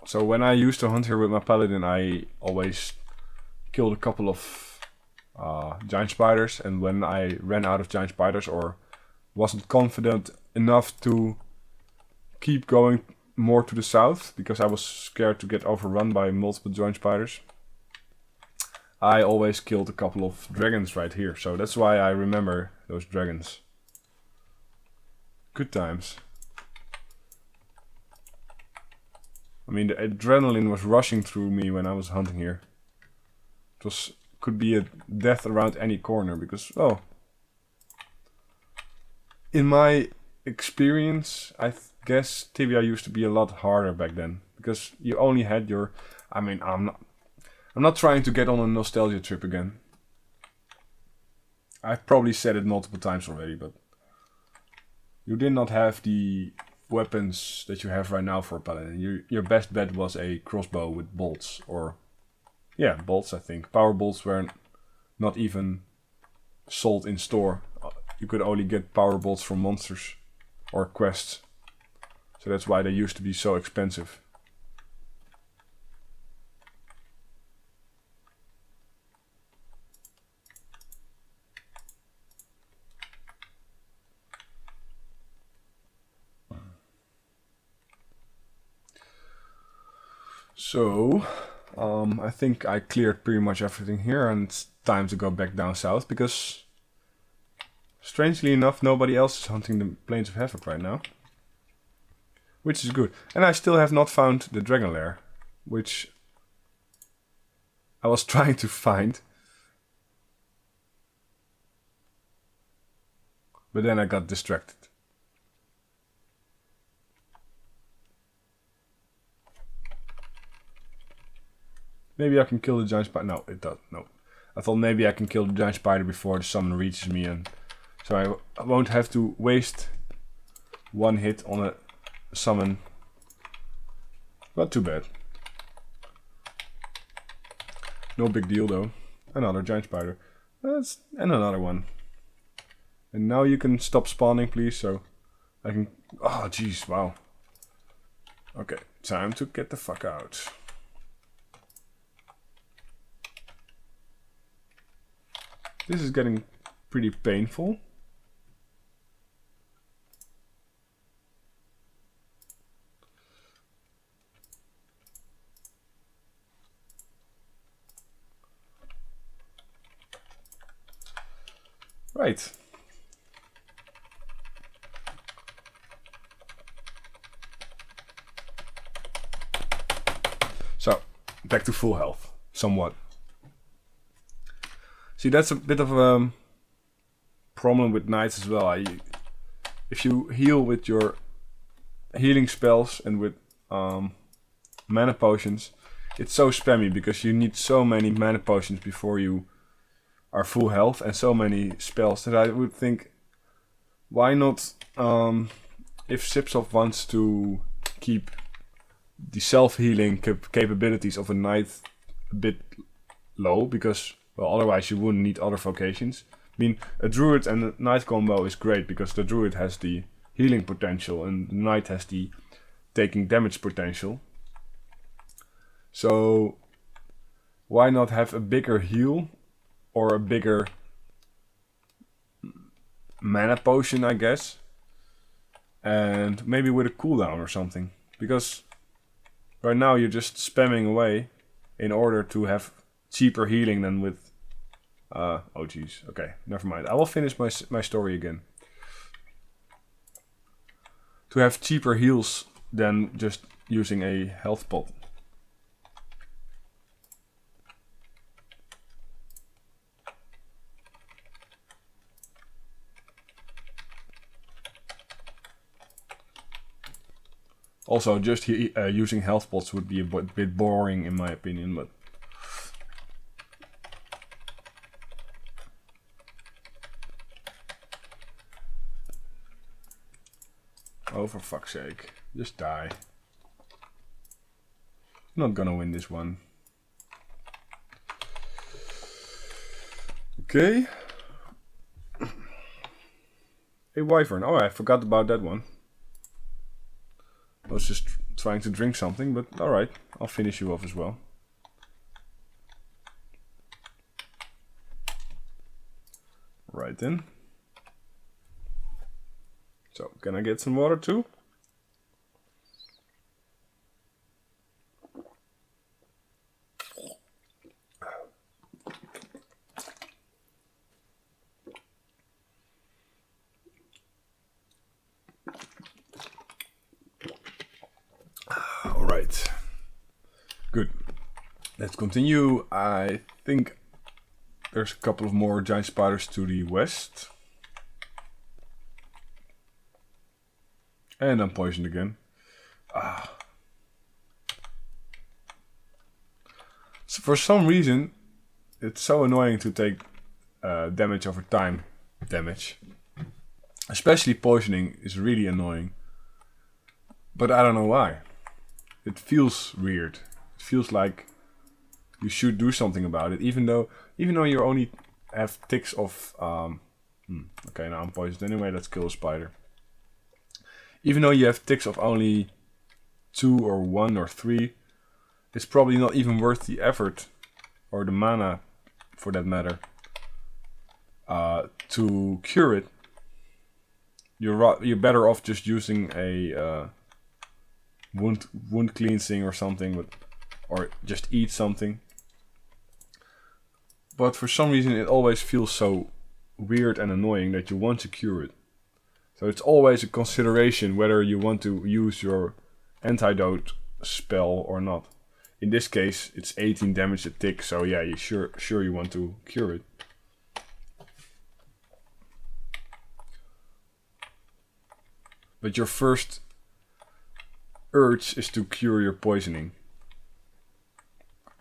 So when I used to hunt here with my paladin, I always killed a couple of giant spiders, and when I ran out of giant spiders or wasn't confident enough to keep going more to the south because I was scared to get overrun by multiple giant spiders, I always killed a couple of dragons right here. So that's why I remember those dragons. Good times. I mean, the adrenaline was rushing through me when I was hunting here. It could be a death around any corner because, oh, in my experience, I guess Tibia used to be a lot harder back then because you only had your. I mean, I'm not trying to get on a nostalgia trip again. I've probably said it multiple times already, but you did not have the weapons that you have right now for a paladin. Your best bet was a crossbow with bolts, or yeah, bolts. I think power bolts were not even sold in store. You could only get power bolts from monsters or quests. So that's why they used to be so expensive. So, I think I cleared pretty much everything here, and it's time to go back down south, because strangely enough nobody else is hunting the Plains of Havoc right now. Which is good. And I still have not found the dragon lair, which I was trying to find. But then I got distracted. Maybe I can kill the giant spider. No, it does. No. I thought maybe I can kill the giant spider before the summon reaches me, and so I won't have to waste one hit on a summon. Not too bad. No big deal though. Another giant spider. And another one. And now you can stop spawning, please, so I can... Oh, jeez, wow. Okay, time to get the fuck out. This is getting pretty painful. Right. So, back to full health, somewhat. See, that's a bit of a problem with knights as well. If you heal with your healing spells and with mana potions, it's so spammy because you need so many mana potions before you are full health and so many spells that I would think, why not, if Sipsoft wants to keep the self-healing capabilities of a knight a bit low, because, well, otherwise you wouldn't need other vocations. I mean, a druid and a knight combo is great because the druid has the healing potential and the knight has the taking damage potential. So why not have a bigger heal or a bigger mana potion, I guess, and maybe with a cooldown or something, because right now you're just spamming away in order to have cheaper healing than with oh jeez, okay, never mind. I will finish my story again. To have cheaper heals than just using a health pot. Also, just using health pots would be a bit boring in my opinion, but oh, for fuck's sake, just die. I'm not gonna win this one. Okay. A wyvern. Oh, I forgot about that one. I was just trying to drink something, but alright, I'll finish you off as well. Right then. So, can I get some water too? Alright. Good. Let's continue. I think there's a couple of more giant spiders to the west. And I'm poisoned again. So for some reason, it's so annoying to take damage over time. Especially poisoning is really annoying. But I don't know why. It feels weird. It feels like you should do something about it, even though you're only have ticks of... okay, now I'm poisoned anyway, let's kill a spider. Even though you have ticks of only 2 or 1 or 3, it's probably not even worth the effort, or the mana for that matter, to cure it. You're better off just using a wound cleansing or something, or just eat something. But for some reason it always feels so weird and annoying that you want to cure it. So it's always a consideration whether you want to use your antidote spell or not. In this case, it's 18 damage a tick, so yeah, you sure you want to cure it. But your first urge is to cure your poisoning.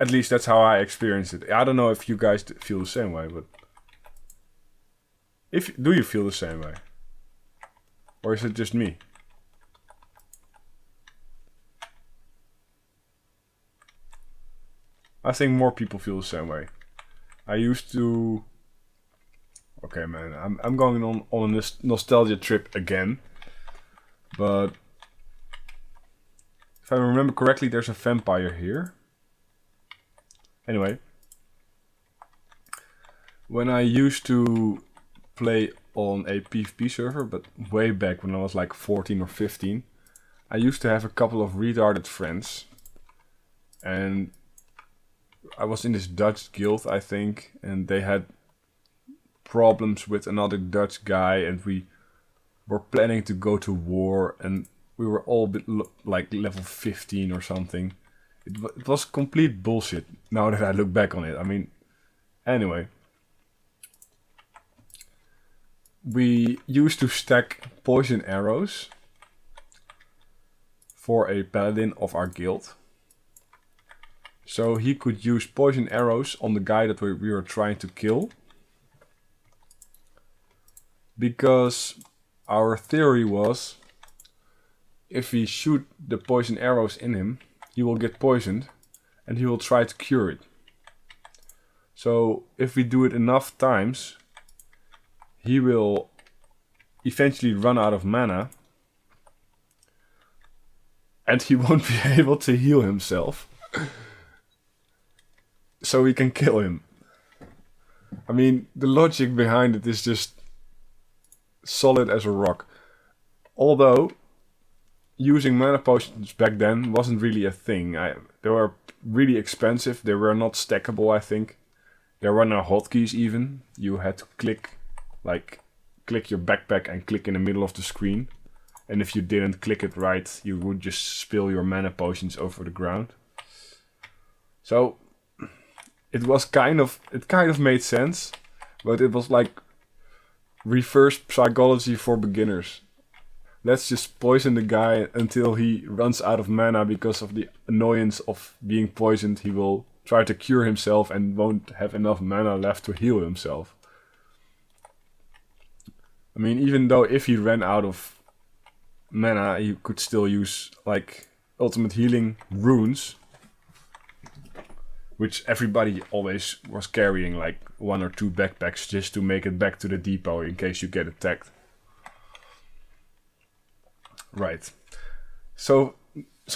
At least that's how I experienced it. I don't know if you guys feel the same way, but do you feel the same way? Or is it just me? I think more people feel the same way. I used to... Okay, man, I'm going on a nostalgia trip again. But if I remember correctly, there's a vampire here. Anyway, when I used to play on a PvP server, but way back when I was like 14 or 15, I used to have a couple of retarded friends. And I was in this Dutch guild, I think, and they had problems with another Dutch guy, and we were planning to go to war, and we were all like level 15 or something. It was complete bullshit, now that I look back on it. I mean, anyway. We used to stack poison arrows for a paladin of our guild. So he could use poison arrows on the guy that we were trying to kill. Because our theory was, if we shoot the poison arrows in him, he will get poisoned and he will try to cure it. So if we do it enough times, he will eventually run out of mana and he won't be able to heal himself. So we can kill him. I mean, the logic behind it is just solid as a rock. Although using mana potions back then wasn't really a thing. They were really expensive. They were not stackable, I think. There were no hotkeys even. You had to click your backpack and click in the middle of the screen. And if you didn't click it right, you would just spill your mana potions over the ground. So it kind of made sense, but it was like reverse psychology for beginners. Let's just poison the guy until he runs out of mana because of the annoyance of being poisoned. He will try to cure himself and won't have enough mana left to heal himself. I mean, even though if he ran out of mana, he could still use like ultimate healing runes, which everybody always was carrying, like 1 or 2 backpacks just to make it back to the depot in case you get attacked. Right. So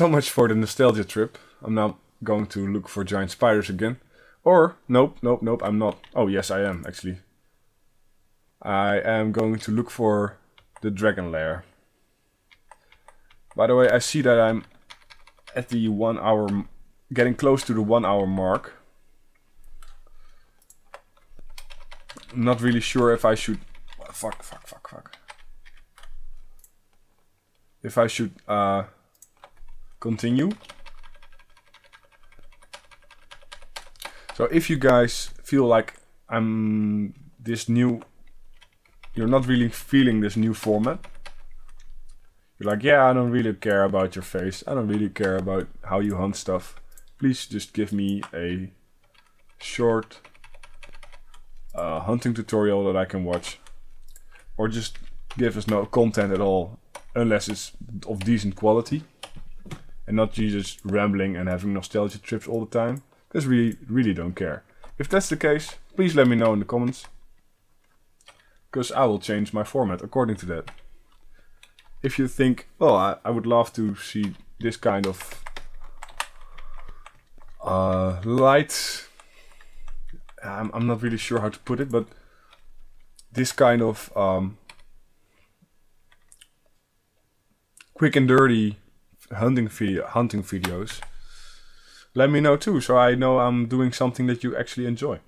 much for the nostalgia trip. I'm now going to look for giant spiders again. Or, nope, I'm not. Oh, yes, I am, actually. I am going to look for the dragon lair. By the way, I see that I'm at the 1 hour, getting close to the 1 hour mark. I'm not really sure if I should... Fuck. If I should continue. So if you guys feel like I'm this new... You're not really feeling this new format. You're like, yeah, I don't really care about your face. I don't really care about how you hunt stuff. Please just give me a short hunting tutorial that I can watch. Or just give us no content at all. Unless it's of decent quality. And not you just rambling and having nostalgia trips all the time. Because we really don't care. If that's the case, please let me know in the comments, because I will change my format according to that. If you think, oh, I would love to see this kind of light, I'm not really sure how to put it, but this kind of quick and dirty hunting videos, let me know too, so I know I'm doing something that you actually enjoy.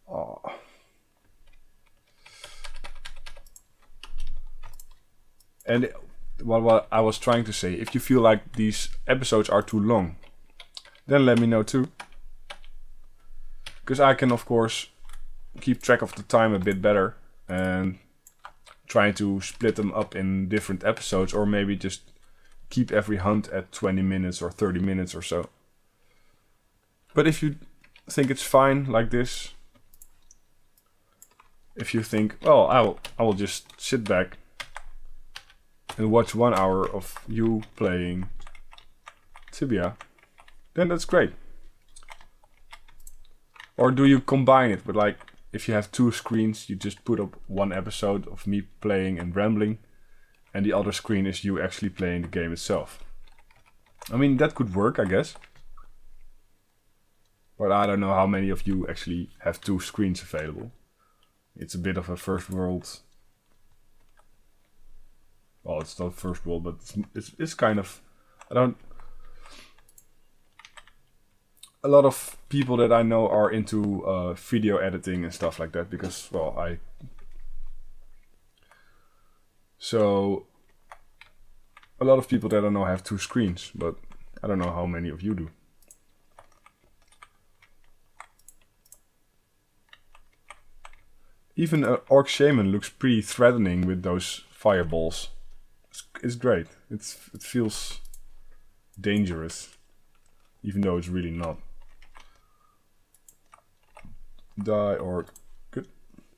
Oh. And what I was trying to say, if you feel like these episodes are too long, then let me know too. Because I can, of course, keep track of the time a bit better and try to split them up in different episodes, or maybe just keep every hunt at 20 minutes or 30 minutes or so. But if you think it's fine like this, if you think, well, I will just sit back and watch 1 hour of you playing Tibia, then that's great. Or do you combine it with, like, if you have 2 screens, you just put up 1 episode of me playing and rambling, and the other screen is you actually playing the game itself. I mean, that could work, I guess. But I don't know how many of you actually have 2 screens available. It's a bit of a first world. Well, it's not first world, but it's kind of, a lot of people that I know are into video editing and stuff like that, because, well, so a lot of people that I know have 2 screens, but I don't know how many of you do. Even Orc Shaman looks pretty threatening with those fireballs. It's great. It feels dangerous, even though it's really not. Die Orc. Good.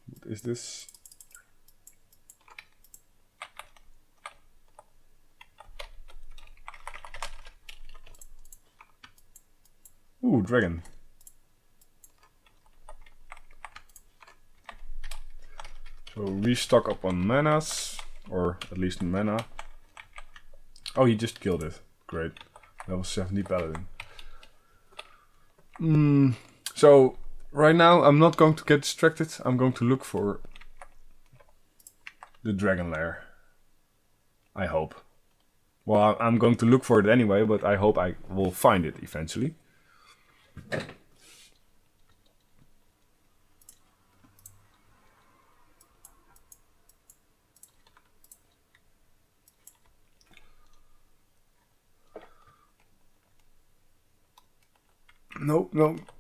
What is this? Ooh, dragon. So restock up on manas, or at least mana. Oh, he just killed it. Great. Level 70 paladin. So right now I'm not going to get distracted. I'm going to look for the dragon lair. I hope. Well, I'm going to look for it anyway, but I hope I will find it eventually.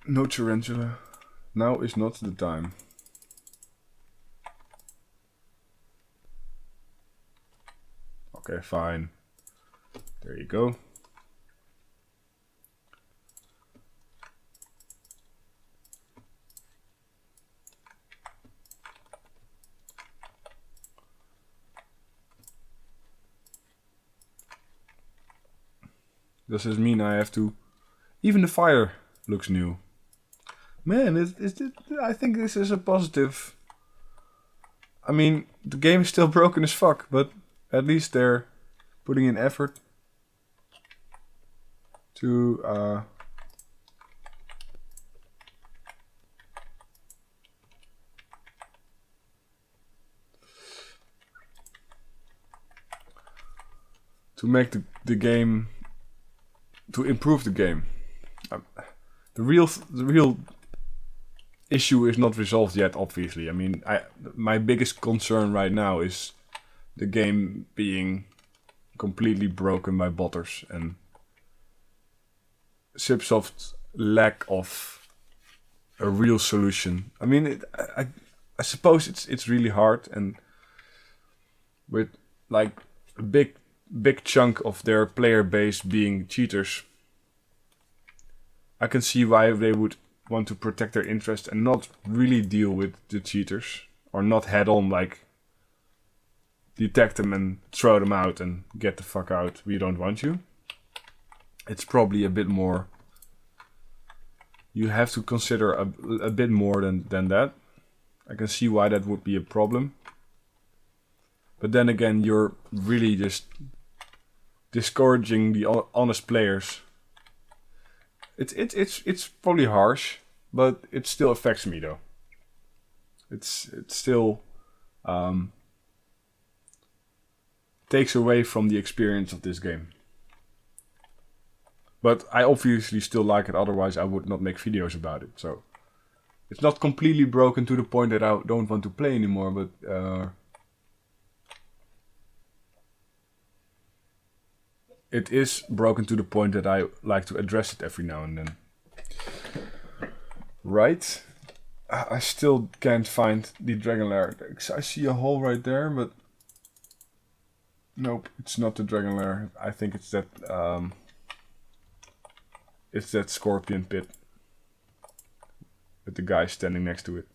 No tarantula. Now is not the time. Okay, fine. There you go. Does this mean I have to... Even the fire looks new. Man, I think this is a positive. I mean, the game is still broken as fuck, but at least they're putting in effort to make the game, to improve the game. The real issue is not resolved yet, obviously. I mean, my biggest concern right now is the game being completely broken by botters and Subsoft's lack of a real solution. I mean, I suppose it's really hard, and with like a big chunk of their player base being cheaters, I can see why they would want to protect their interest and not really deal with the cheaters, or not head on, like detect them and throw them out and get the fuck out, we don't want you. It's probably a bit more you have to consider a bit more than that. I can see why that would be a problem. But then again, you're really just discouraging the honest players. It's probably harsh, but it still affects me though. It's still takes away from the experience of this game. But I obviously still like it, otherwise I would not make videos about it. So it's not completely broken to the point that I don't want to play anymore, but it is broken to the point that I like to address it every now and then. Right? I still can't find the dragon lair. I see a hole right there, but nope, it's not the dragon lair. I think it's that scorpion pit with the guy standing next to it.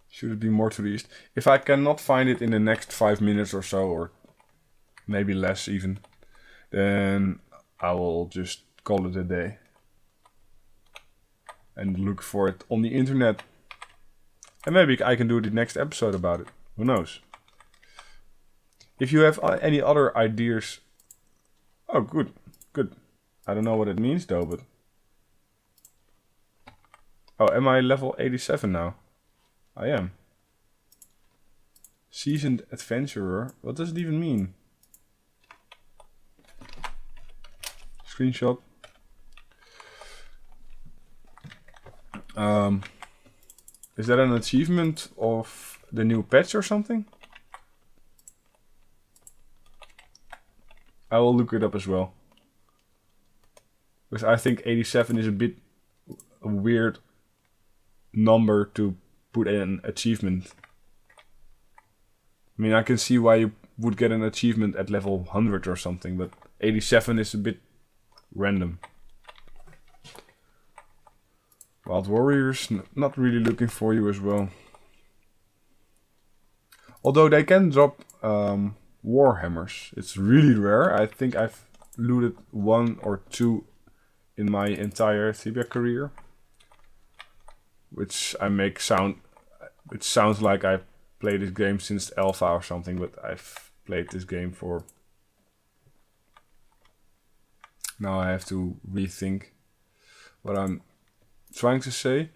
Should it be more to the east? If I cannot find it in the next 5 minutes or so, or maybe less even, then I will just call it a day and look for it on the internet. And maybe I can do the next episode about it. Who knows? If you have any other ideas... Oh, good. Good. I don't know what it means though, but... Oh, am I level 87 now? I am. Seasoned Adventurer? What does it even mean? Screenshot. Is that an achievement of the new patch or something? I will look it up as well. Because I think 87 is a bit a weird number to put an achievement. I mean, I can see why you would get an achievement at level 100 or something, but 87 is a bit random. Wild Warriors, not really looking for you as well. Although they can drop Warhammers. It's really rare. I think I've looted 1 or 2 in my entire Tibia career. Which it sounds like I played this game since Alpha or something, but I've played this game for... Now I have to rethink what I'm trying to say.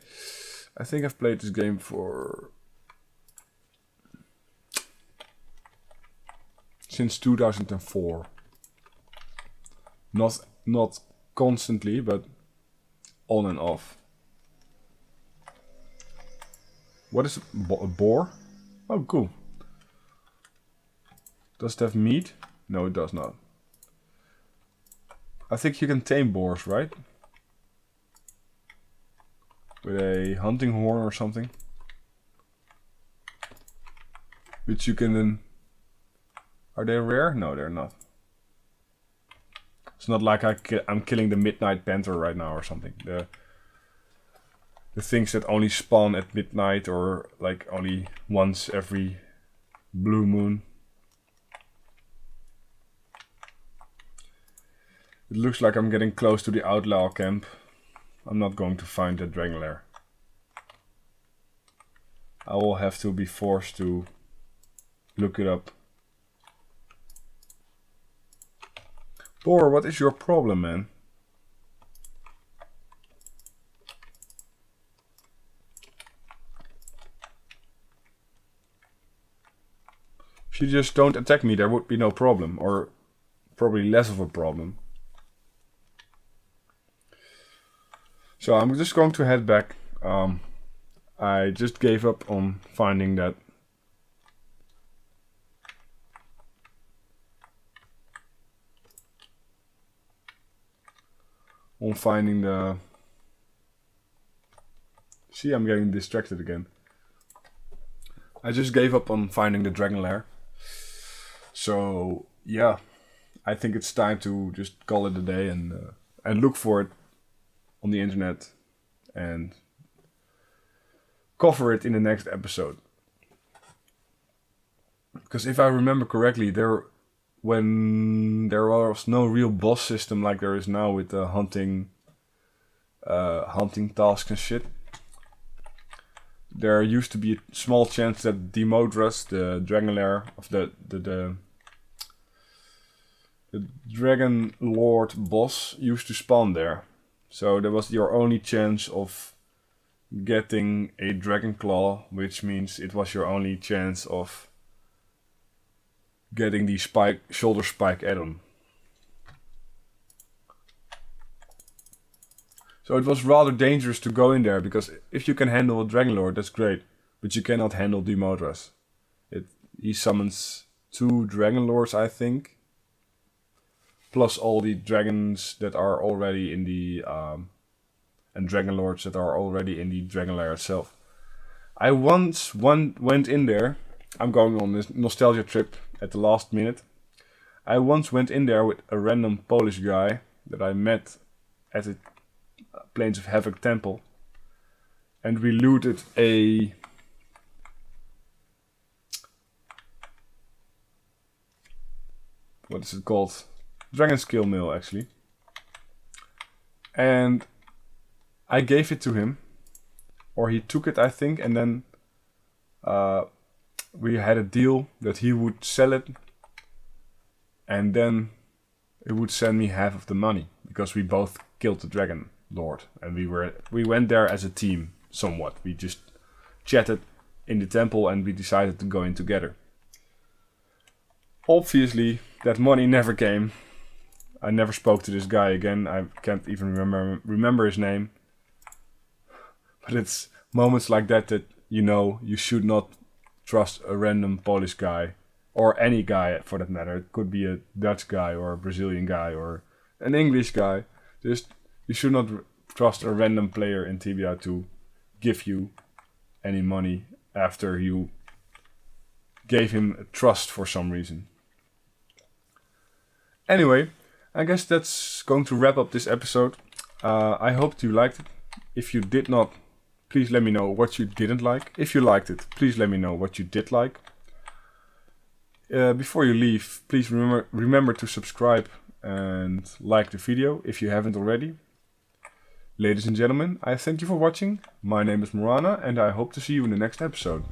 I think I've played this game for... since 2004. Not constantly, but on and off. What is a boar? Oh, cool. Does it have meat? No, it does not. I think you can tame boars, right? With a hunting horn or something. Which you can then... Are they rare? No, they're not. It's not like I'm killing the Midnight Panther right now or something. The things that only spawn at midnight or like only once every blue moon. It looks like I'm getting close to the outlaw camp. I'm not going to find the dragon lair. I will have to be forced to look it up. Boar, what is your problem, man? If you just don't attack me, there would be no problem, or probably less of a problem. So I'm just going to head back. I just gave up on finding that. On finding the... See, I'm getting distracted again. I just gave up on finding the dragon lair. So, yeah. I think it's time to just call it a day and look for it on the internet and cover it in the next episode. Because if I remember correctly, there when there was no real boss system like there is now with the hunting tasks and shit. There used to be a small chance that Demodrus, the dragon lair of the Dragon Lord boss, used to spawn there. So that was your only chance of getting a Dragon Claw, which means it was your only chance of getting the shoulder spike add-on. So it was rather dangerous to go in there, because if you can handle a Dragon Lord, that's great, but you cannot handle Demodrus. He summons 2 Dragon Lords, I think, plus all the dragons that are already in the and Dragon Lords that are already in the Dragon Lair itself. I once went in there. I'm going on this nostalgia trip at the last minute. I once went in there with a random Polish guy that I met at the Plains of Havoc temple, and we looted a what is it called? Dragon Scale Mill, actually. And I gave it to him, or he took it, I think, and then we had a deal that he would sell it, and then he would send me half of the money, because we both killed the Dragon Lord, and we went there as a team, somewhat. We just chatted in the temple, and we decided to go in together. Obviously, that money never came. I never spoke to this guy again. I can't even remember his name. But it's moments like that you know you should not trust a random Polish guy, or any guy for that matter. It could be a Dutch guy or a Brazilian guy or an English guy. You should not trust a random player in Tibia to give you any money after you gave him a trust for some reason. Anyway, I guess that's going to wrap up this episode. I hope you liked it. If you did not, please let me know what you didn't like. If you liked it, please let me know what you did like. Before you leave, please remember to subscribe and like the video if you haven't already. Ladies and gentlemen, I thank you for watching. My name is Moranah, and I hope to see you in the next episode.